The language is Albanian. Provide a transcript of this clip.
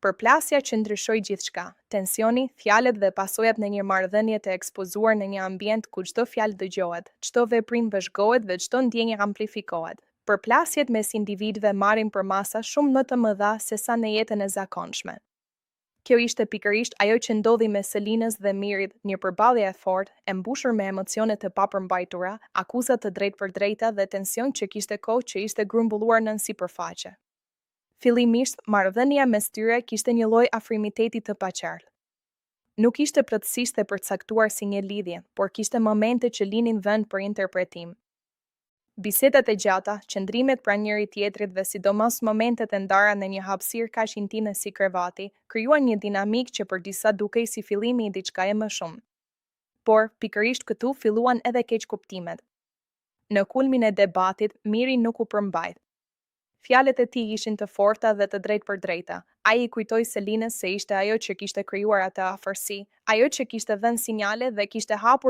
Përplasja që ndryshoi gjithçka, tensioni, fjalët dhe pasojat në një marrëdhënie të ekspozuar në një ambient ku çdo fjalë dëgjohet, çdo veprim vëzhgohet dhe çdo ndjenjë amplifikohet. Përplasjet mes individëve marrin për masa shumë më të mëdha se sa në jetën e zakonshme. Kjo ishte pikërisht ajo që ndodhi me Selinës dhe Mirit, një përballje e fortë, e mbushur me emocione të papërmbajtura, akuza të drejtpërdrejta dhe tension që kishte kohë që ishte grumbulluar nën sipërfaqe. Fillimisht, marrëdhënia mes tyre kishte një lloj afrimiteti të paqartë. Nuk ishte plotësisht e përcaktuar si një lidhje, por kishte momente që linin vend për interpretim. Bisedat e gjata, qëndrimet pranë njëri tjetrit dhe sidomos momentet e ndara në një hapësirë kaq intime si krevati, krijuan një dinamik që për disa dukej si fillimi i diçkaje më shumë. Por, pikërisht këtu filluan edhe keqkuptimet. Në kulmin e debatit, Miri nuk u përmbajt. Fjalët e tij ishin të forta dhe të drejtpërdrejta. Ai I kujtoi Selinës se ishte ajo që kishte krijuar atë afërsi, ajo që kishte dhënë sinjale dhe kishte hapur